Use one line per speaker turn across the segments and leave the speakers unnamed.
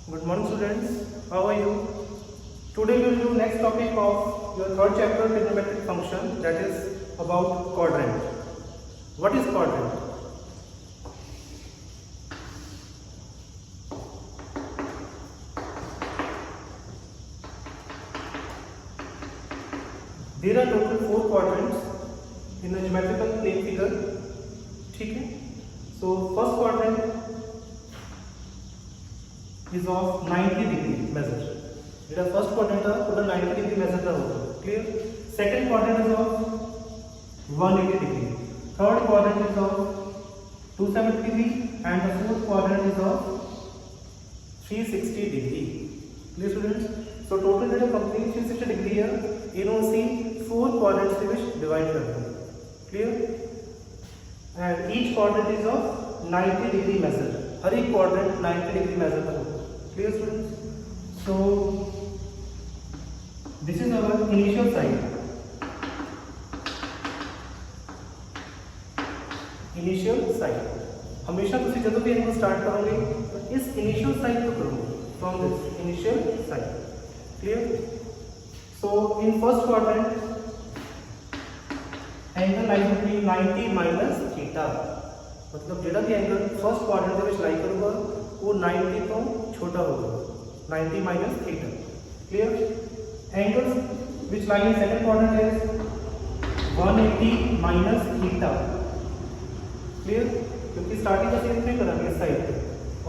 Good morning students, how are you? Today we will do next topic of your third chapter trigonometric function, that is about quadrant. What is quadrant? There are total 4 quadrants in the geometrical plane figure. ठीक है? So first quadrant is of 90 degree measure. Zeta first quadrant था total 90 degree measure का होगा. Clear? Second quadrant is of 180 degree. Third quadrant is of 270 degree and the fourth quadrant is of 360 degree. Clear students? So total Zeta complete 360 degree है इन्हों से 4 quadrants के बीच divide करते हैं. Clear? And each quadrant is of 90 degree measure. हर एक quadrant 90 degree measure का होगा. Clear students? So this is our initial side. Initial side. हमेशा तुसी जब भी एंगल स्टार्ट करोगे तो इस इनिशियल साइड को करोगे. From this initial side. Clear? So in first quadrant angle lie between 90 minus theta. मतलब जेड़ा भी एंगल फर्स्ट क्वाड्रेंट ਦੇ ਵਿੱਚ लाई करूंगा वो 90 ਤੋਂ छोटा होगा. 90 minus theta. Clear? Angles which lie in second quadrant is 180 minus theta. Clear? क्योंकि स्टार्टिंग का सेम नहीं करेंगे इस साइड पे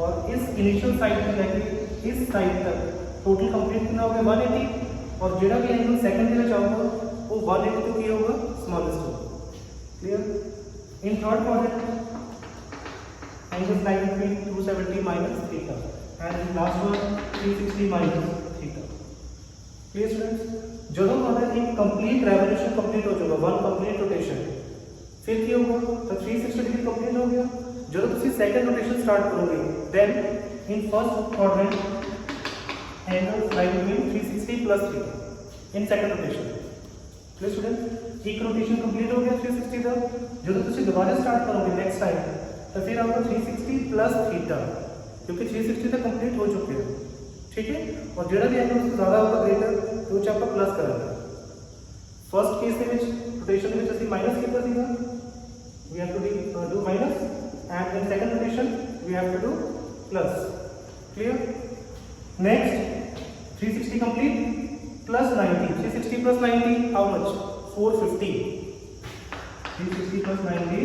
और इस इनिशियल साइड से लेके इस साइड तक टोटल कंप्लीट कितना होगा 180 और जेड़ा भी एंगल सेकंड के लिए चाहूंगा वो 180 तो किया होगा स्मॉलेस्ट होगा. Clear? In third quadrant angle lie between 270 minus theta and last one 360 minus theta. Clear students? ਜਦੋਂ हमारा एक कंप्लीट रेवोल्यूशन कंप्लीट हो जाएगा वन कंप्लीट रोटेशन फिर क्या होगा तो 360 डिग्री कंप्लीट हो गया. ਜਦੋਂ ਤੁਸੀਂ सेकंड रोटेशन स्टार्ट करोगे then in first quadrant angle lie between 360 plus theta in second rotation. Clear students? एक रोटेशन कंप्लीट हो गया 360 का. ਜਦੋਂ ਤੁਸੀਂ दोबारा स्टार्ट करोगे नेक्स्ट टाइम तो फिर आपको 360 प्लस थीटा क्योंकि 360 तक कंप्लीट हो चुके हैं. ठीक है? और जेड़ा भी एंगल उससे ज़्यादा होगा ग्रेटर तो वो आपका प्लस करेंगे. फर्स्ट केस ਦੇ ਵਿੱਚ रोटेशन ਦੇ ਵਿੱਚ ਅਸੀਂ ਮਾਈਨਸ ਕੀਤਾ ਸੀਗਾ we have to do minus and in second rotation we have to do plus. Clear? Next 360 complete plus 90. 360 plus 90 how much? 450. 360 plus 90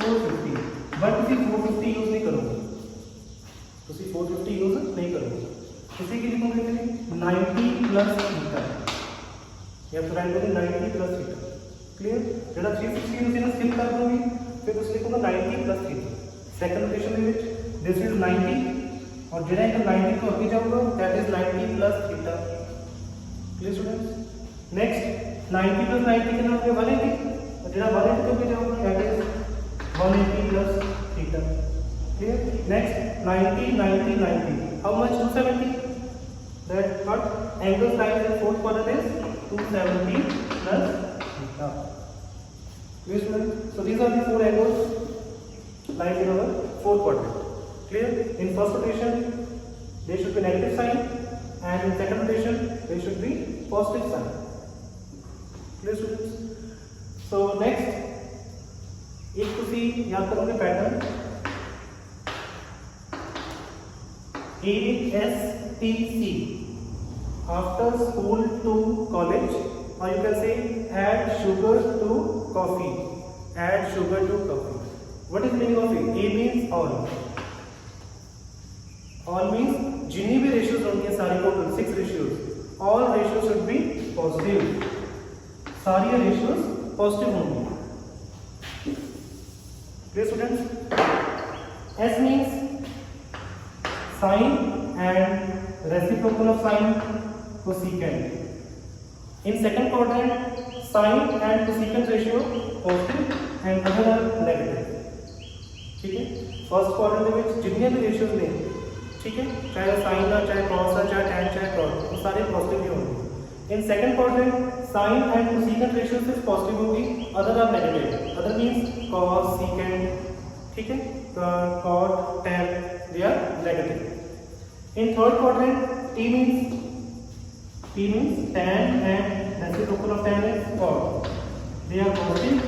450. But तुसी 450 यूज नहीं करोगे. तुसी 450 यूज नहीं करोगे. तुसी की लिखोगे फिर 90 प्लस थीटा या फिर राइट करोगे 90 प्लस थीटा. क्लियर? जेड़ा 360 तुसी ना स्किप कर दोगे फिर तुसी लिखोगे 90 प्लस थीटा. सेकंड रोटेशन में दिस इज 90 और जेड़ा इनका 90 को आगे जाऊंगा that is 90 plus theta. Clear students? Next 90 plus 90 कितना हो गया 180 और जेड़ा 180 को आगे जाऊंगा that is 180 plus theta. Clear? Next 90 90 90. How much? 270. That what angle line in fourth quadrant is 270 plus theta. Clear students? So these are the four angles lying in our fourth quadrant. Clear? In first rotation there should be negative sign and in second rotation there should be positive sign. Clear students? So next एक तुसी याद करोगे pattern ASTC after school to college और you can say add sugar to coffee. Add sugar to coffee. What is meaning of it? A means all. All means जिन्हीं भी ratios होंगे सारी total 6 ratios all ratios should be positive. सारी ratios positive होंगी. Clear students? S means sine and reciprocal of sine cosecant. In second quadrant sine and cosecant ratio positive and other are negative. ठीक है? First quadrant ਦੇ ਵਿੱਚ जितने भी ratios ने ठीक है चाहे साइन का चाहे कॉस का चाहे tan चाहे cot वो सारे पॉजिटिव ही होंगे. In second quadrant sine and cosecant ratio सिर्फ पॉजिटिव होगी other are negative. Other means cos secant ठीक है cot tan they are negative. In third quadrant, T means tan and reciprocal of tan is cot. They are positive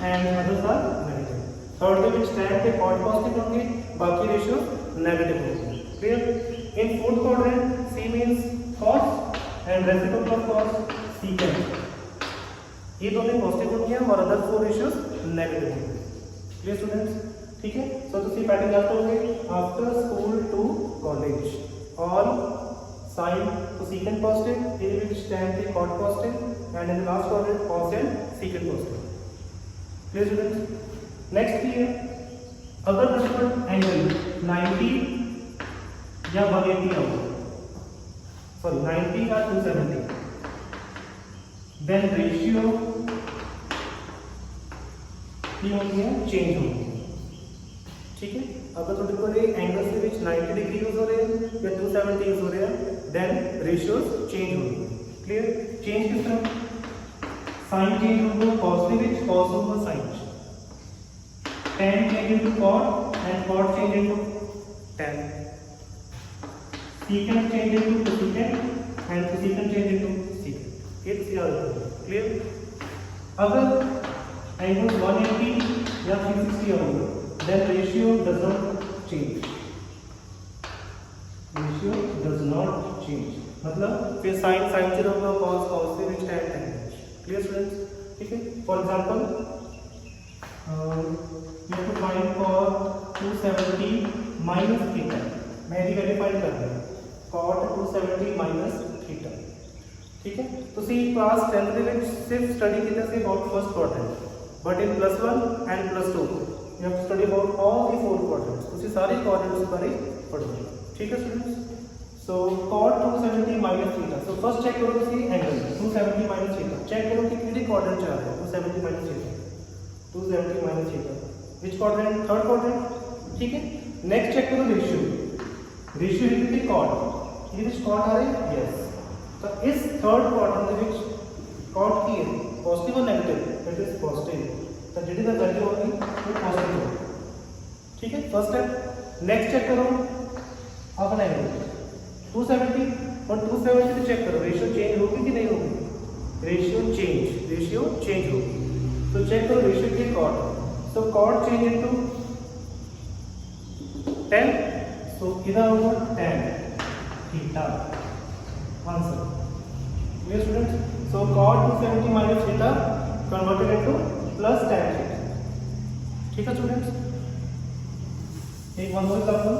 and others are negative. Third में which tan के cot positive होंगे, बाकी ratio negative होंगे. Clear? In fourth quadrant, C means cos and reciprocal of cos secant. ये दोनों positive होंगे और other four ratios negative होंगे. Clear students? ठीक है? So तो सी पैटर्न क्या होंगे? After school to college, all sin to secant positive, in which tan के cot positive, and in the last quadrant cos and secant positive. Clear students? Next here, अगर principal angle 90 या 180 होगा, sorry 90 या 270, then ratio की होगी है change होगी. ठीक है, अगर थोड़े थोड़े एंगल्स के बीच 90 डिग्री यूज हो रहे हैं या 270 यूज हो रहे हैं, देन रेशियोज चेंज होंगे. क्लियर? चेंज किस तरह? साइन चेंज होगा cos के बीच, cos होगा sin, tan change into cot and cot change into tan, secant change into cosecant and cosecant change into secant. It's याद रखना. क्लियर? अगर एंगल 180 या 360 होगा, then ratio does not change. Ratio does not change. मतलब फिर sin sin 0 होगा, cos cos से which tan tan. Clear students? ठीक है? For example, you have to find cot 270 minus theta. मैं ये वैल्यू फाइंड कर रहा हूँ. cot 270 minus theta. ठीक है? तो सी क्लास 10th ਦੇ ਵਿੱਚ सिर्फ स्टडी ਕੀਤਾ ਸੀ about first quadrant, but in +1 and +2 you have to study about all the four quadrants. ਤੁਸੀਂ ਸਾਰੇ quadrants ਬਾਰੇ ਪੜ੍ਹੋਗੇ. ਠੀਕ ਹੈ students? So cot 270 minus theta. So first check करो ਤੁਸੀਂ angle 270 minus theta. check करो कि किहड़े quadrant ਚ आ ਰਿਹਾ 270 minus theta. 270 minus theta. Which quadrant? Third quadrant. ठीक है? Next check करो ratio. Ratio है कि cot. ये which cot आ रहा है? Yes. तो इस थर्ड क्वाड्रेंट ਦੇ ਵਿੱਚ cot ਕੀ ਹੈ? पॉजिटिव और नेगेटिव? It is positive. तो जेडी दा वैल्यू होगी वो पॉजिटिव होगी. ठीक है? First step. नेक्स्ट चेक करो अपना एंगल 270 और 270 से चेक करो रेशियो चेंज होगी कि नहीं होगी. रेशियो चेंज होगी. तो चेक करो रेशियो की cot. सो cot चेंज इनटू tan. सो इधर होगा tan theta. Answer. Clear students? So cot 270 minus theta converted into plus tan theta. ठीक है स्टूडेंट्स? एक one more example.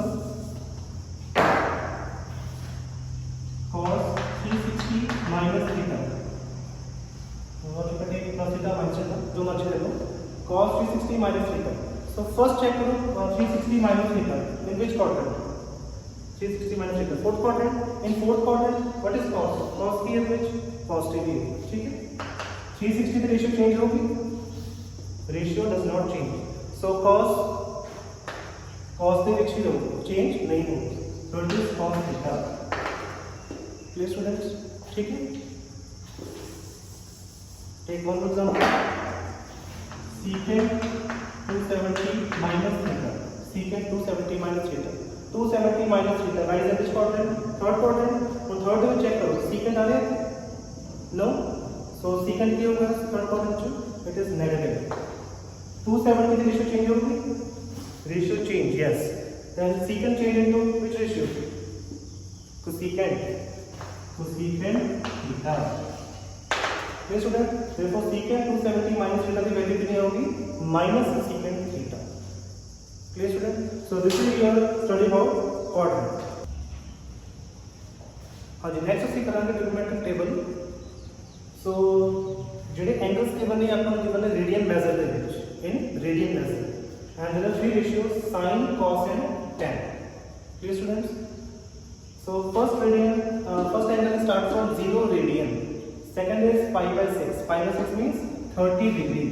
cos 360 minus theta. और कटे प्लस थीटा माइनस थीटा जो मर्जी ले लो. cos 360 minus theta. So first check करो 360 minus theta in which quadrant? 360 minus theta. Fourth quadrant. In fourth quadrant, what is cos? Cos की है which positive है. ठीक है? 360 की रेशियो चेंज होगी. Ratio does not change. So cos के which ही होगी चेंज नहीं होगी. So it is cos theta. Clear students? ठीक है? Take one example. Secant 270 minus theta. Secant 270 minus theta. 270 minus theta. Rise at which quadrant? Third quadrant. तो third में check करो secant आ रहे हैं? No. So secant क्या होगा third quadrant में? It is negative. 270 की रेशियो चेंज होगी. Ratio change yes. Then secant change into which ratio? Cosecant theta. Yes student. Therefore secant 270 minus theta की वैल्यू कितनी होगी? minus secant theta. Clear student? So this is your study about quadrant. हाँ जी next ਅਸੀਂ ਕਰਾਂਗੇ trigonometric table. सो ਜਿਹੜੇ angles given है ਆਪਾਂ ਨੂੰ गिवन है रेडियन मेजर ਦੇ ਵਿੱਚ in radian measure and there are three ratios sin cos and tan. Clear students? So first angle starts from 0 radian. Second is pi by 6. Pi by 6 means 30 degree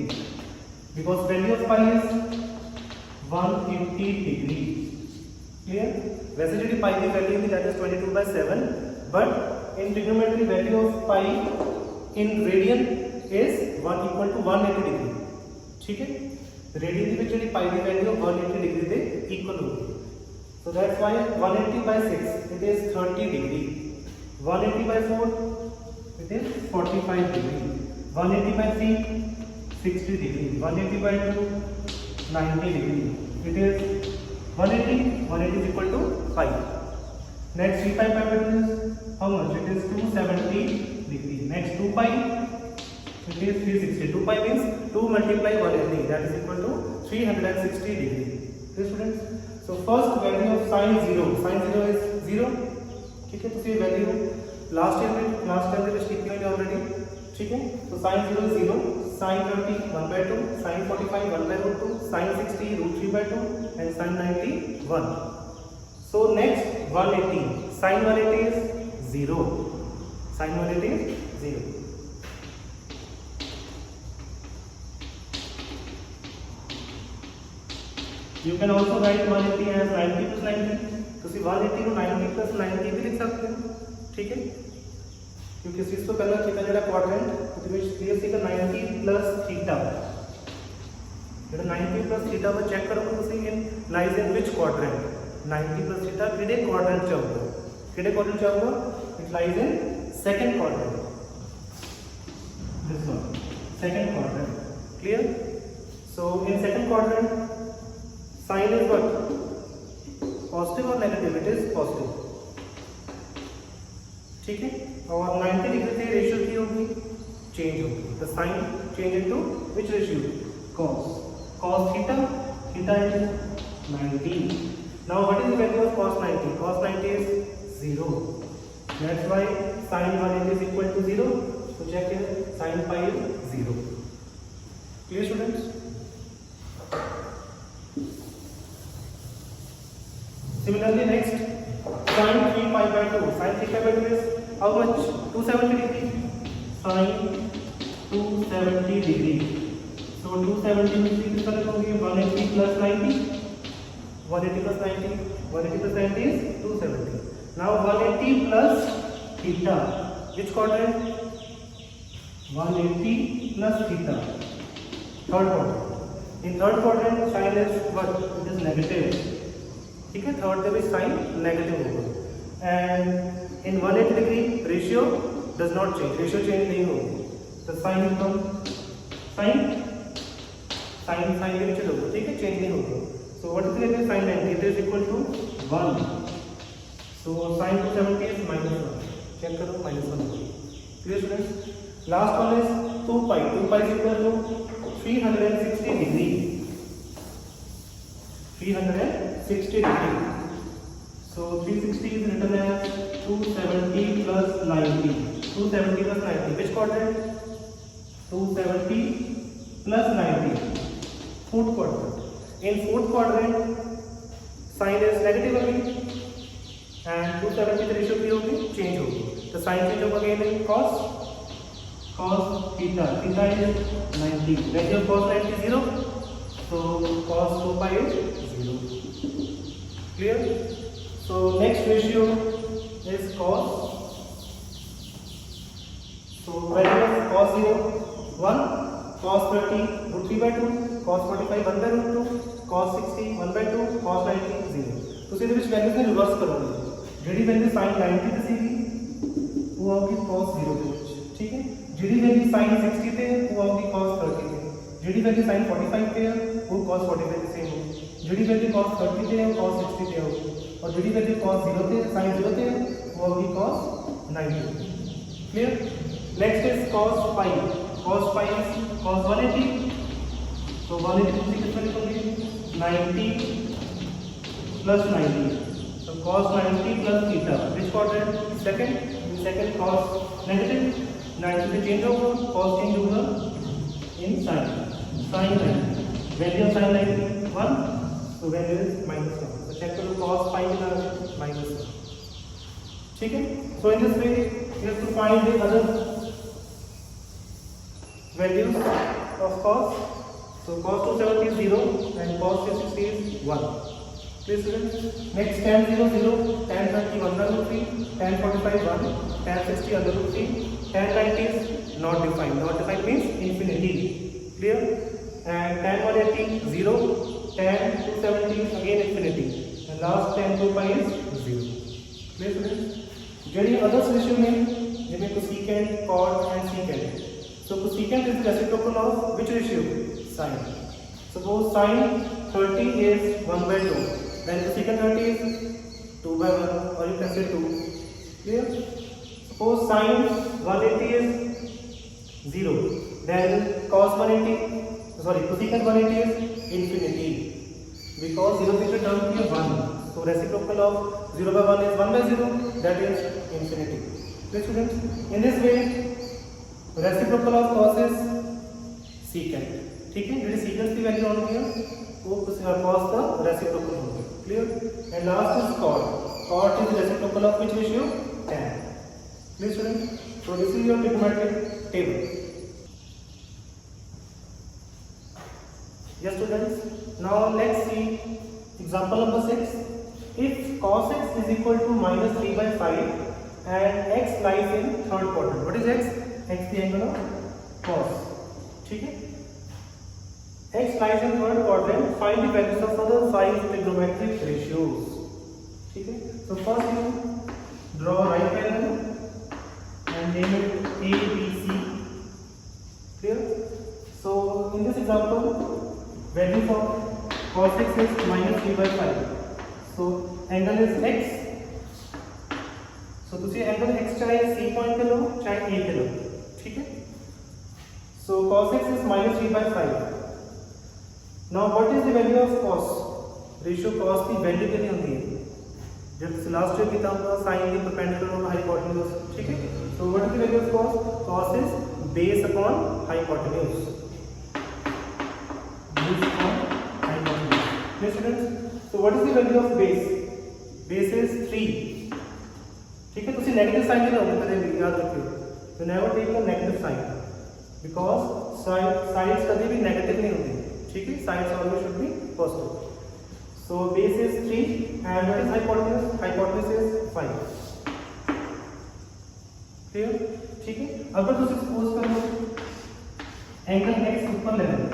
because value of pi is 180 degree. Clear? वैसे जो pi की value है that is 22/7 but in trigonometry value of pi in radian is 1 equal to 180 degree. ठीक है? Radian ਦੇ ਵਿੱਚ ਜਿਹੜੀ पाई की वैल्यू 180 डिग्री ਦੇ ਇਕੁਅਲ ਹੋਗੀ. So that's why 180 by 6 it is 30 degree. 180 by 4 it is 45 degree. 180 by 3 60 degree. 180 by 2 90 degree. It is 180 is equal to 5. Next 3 pi by 2 is how much? It is 270 degree. Next 2 pi it is 360. 2 pi means 2 multiply 180, that is equal to 360 degree. Okay students? So first value of sin 0 is 0. ठीक है, तो ये value last time में लिखी हुई already. ठीक है, तो sin 0 is 0, sin 30 1/2, sin 45 1/2, sin 60 √3/2 and sin 90 1. So next 180, sin 180 is 0. Sin 180 is 0. You can also write 180 as 90 plus 90. तो सिर्फ 180 को 90 plus 90 भी लिख सकते हैं. ठीक है, क्योंकि इसको पहला थीटा जरा क्वाड्रेंट तो which clear theta 90 plus theta जरा 90 plus थीटा पर चेक करो तो see in lies in which quadrant. 90 plus theta किडे क्वाड्रेंट च होगा. किडे क्वाड्रेंट च होगा? It lies in second quadrant. This one second quadrant. Clear? So in second quadrant sin is what? Positive or negative? It is positive. ठीक है, और 90 degree से रेशियो की होगी चेंज होगी. तो sine change into which ratio? cos. cos theta is 90. Now what is the value of cos 90? Cos 90 is 0. That's why sin 180 is equal to 0. So check here, sin pi is 0. Clear students? Similarly, next sin 3 pi by 2. Sin 3 pi by 2 is how much? 270 degree. Sin 270 degree. So 270 means कितना लिखोगे? 180 plus 90. 180 plus 90. 180 plus 90 is 270. Now 180 plus theta. Which quadrant? 180 plus theta. Third quadrant. In third quadrant, sin is what? It is negative. ठीक है, third के भी sign negative होगा. And in 180 degree ratio does not change, ratio change नहीं होगी. तो sign income sign के नीचे होगा. ठीक है, चेंज नहीं होगा. So what is the value sine 90? It is equal to 1. So sine 270 is -1. Check करो, -1. Clear students? Last one is 2 pi. 2 pi is equal to 360 degree. 360 degree. So 360 is written as 270 plus 90. 270 plus 90. Which quadrant? 270 plus 90. Fourth quadrant. In fourth quadrant, sign is negative again, and 270 the ratio होगी change होगी. The sign change होगा again in cos theta. Theta is 90. Value of cos 90 is 0. So cos 2 pi is 0. Clear? So next ratio is cos. So value of cos 0 1, cos 30 √3/2, cos 45 1/2, cos 60 1/2, cos 90 0. तो सीधे which value से reverse करोगे. JD value sin 90 पे सीगी वो होगी cos 0 के विच. ठीक है, जेडी वैल्यू sin 60 पे वो होगी cos 30 पे. जेडी वैल्यू sin 45 पे है वो cos 45 पे सेम होगी. जेडी वैल्यू cos 30 पे है cos 60 पे होगी. और जेडी वैल्यू cos 0 पे sin 0 पे वो होगी cos 90. Clear? Next is cos pi. cos pi is cos 180. तो 180 से कितना लिखोगे? 90 plus 90. So cos 90 plus theta. Which quadrant? Second. In second cos negative. 90 से चेंज होगा, cos चेंज होगा in sin. Sin 90. Value of sin 90 1. So value is -1. So check करो cos pi कितना है? -1. ठीक है? So in this way you have to find the other values of cos. So cos 270 is 0 and cos 360 is 1. Clear students? Next tan 0 0, tan 30 1/3, tan 45 1, tan 60 √3, tan 90 is not defined. Not defined means infinity. Clear? And tan 180 0, tan 270 again infinity. And last 10 to pi is 0. Clear students? ਜਿਹੜੀ others ratio ਨੇ ਜਿਵੇਂ cosecant, cot and secant. So cosecant is the reciprocal of which ratio? Sin. Suppose sin 30 is 1 by 2. Then cosecant 30 is 2 by 1 or you can say 2. Clear? Suppose sin 180 is 0. Then cos 180, sorry, cosecant 180 is infinity. Because 0 is the term here 1. So reciprocal of 0 by 1 is 1 by 0, that is infinity. Okay students, in this way reciprocal of cos is secant. ठीक है, जो secant की value होनी है वो cos का reciprocal होगी. Clear? And last is cot. Cot is reciprocal of which ratio? Tan. Clear students? So this is your trigonometric table. Yes students. Now let's see example number 6. If cos x is equal to minus 3 by 5 and x lies in third quadrant. What is x? X the angle of cos. ठीक है? X lies in third quadrant. Find the values of other 5 trigonometric ratios. ठीक है? So first you draw a right triangle and name it A, B, C. Clear? So in this example, value for cos x is minus 3 by 5. So angle is x. So तुसी angle x चाहे C point पे लो चाहे A पे लो, ठीक है? So cos x is minus 3 by 5. Now what is the value of cos? Ratio cos की value कितनी होती है? जब लास्ट ईयर की था हमको sin की perpendicular और hypotenuse, ठीक है? So what is the value of cos? Cos is base upon hypotenuse. Base upon hypotenuse. Yes students? So what is the value of base? Base is 3. ठीक है, तो उसे नेगेटिव साइन लेना होगा, कभी भी याद रखियो. तो never take a negative sign because sides कभी भी negative नहीं होती. ठीक है, sides always should be positive. So base is 3 and what is hypotenuse? Hypotenuse is 5. Clear? ठीक है, अगर तुम सपोज करो एंगल x ऊपर ले रहे हो,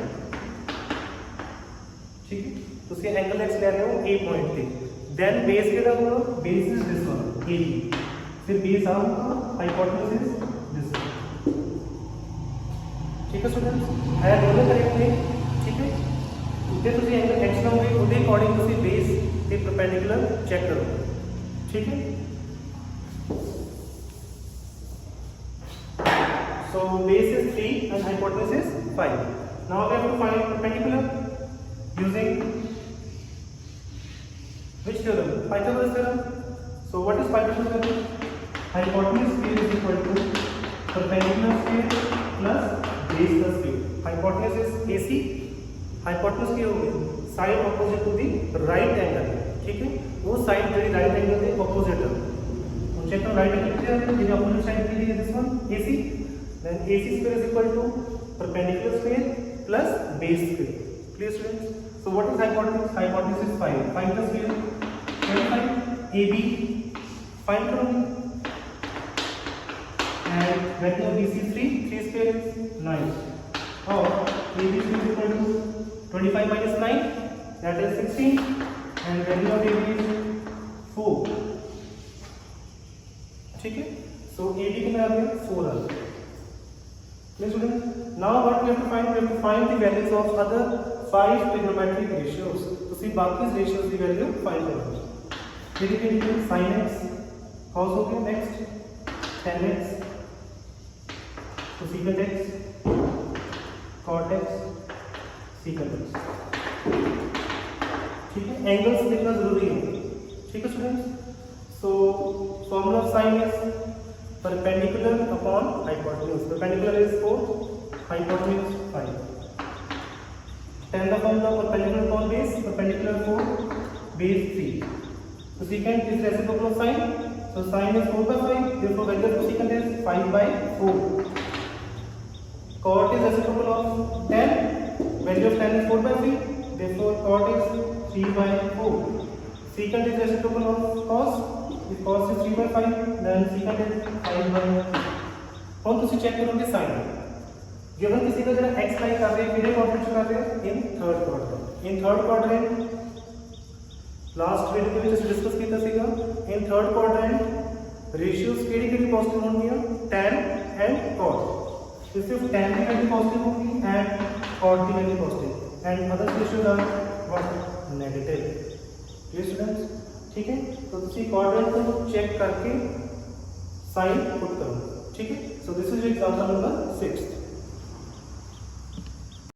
ठीक है, तो उसके एंगल x ले रहे हो A पॉइंट पे, देन बेस के होगा, base is this one AB, फिर बेस आ होगा, हाइपोटेन्यूज इज दिस वन. ठीक है स्टूडेंट्स, है दोनों करेक्टली. ठीक है, उधर ਤੁਸੀਂ एंगल x ਲਓਗੇ ਉਹਦੇ ਅਕੋਰਡਿੰਗ ਤੁਸੀਂ बेस ਤੇ परपेंडिकुलर चेक करो. ठीक है, so base is 3 and hypotenuse is 5. Now we have to find perpendicular using which theorem? Pythagoras theorem. So what is Pythagoras theorem? Hypotenuse square is equal to perpendicular square plus base plus square. Hypotenuse is AC. Hypotenuse की होगी side opposite to the right angle. ठीक है, वो side जो right angle के opposite है. तो check करो राइट एंगल कितने आते हैं, जो ऑपोजिट साइड की है this one AC. Then AC square is equal to perpendicular square plus base square. Clear students? So what is hypotenuse? Hypotenuse is 5. 5 plus square 25. AB find करोगे and value of BC 3 square is 9. और AB is equal to 25 minus 9, that is 16, and value of AB is 4. ठीक है, so AB कितना आ गया 4 आ गया. Yes students, now what we have to find? We have to find the values of other 5 trigonometric ratios. तो सिर्फ बाकी ratios की value find करोगे. फिर ये sin x cos हो गया, next tan x, cosecant x, cot x, secant x. ठीक है, एंगल्स देखना जरूरी है. ठीक है students, so formula of sin is perpendicular upon hypotenuse. Perpendicular is 4, hypotenuse 5. Tan the formula perpendicular upon base, perpendicular 4, base 3. So secant is reciprocal of sin, so sin is 4 by 5, therefore value of secant is 5 by 4. Cot is reciprocal of tan, value of tan is 4 by 3, therefore cot is 3 by 4. Secant is reciprocal of cos, if cos is 3 by 5, then secant is 5 by 4. और तुसी check करोगे sin. Given किसी का जरा x लाई कर रहे हैं, कितने क्वाड्रेंट कर रहे हैं? In third quadrant. In third quadrant last video ਦੇ ਵਿੱਚ ਅਸੀਂ ਡਿਸਕਸ ਕੀਤਾ ਸੀਗਾ ਇਨ ਥਰਡ ਕੁਆਡਰੈਂਟ ਰੇਸ਼ੀਓਜ਼ ਕਿਹੜੀ ਪੋਜ਼ਿਟਿਵ ਹੋਣਗੀਆਂ tan and cot ਇਸ ਸਿਰਫ tan ਦੀ ਵੈਲਿਊ ਪੋਜ਼ਿਟਿਵ ਹੋਊਗੀ ਐਂਡ cot ਦੀ value positive and other ratios are what negative clear students ठीक है तो तुसी क्वाड्रेंट को चेक करके साइन पुट करो ठीक है so this is example number 6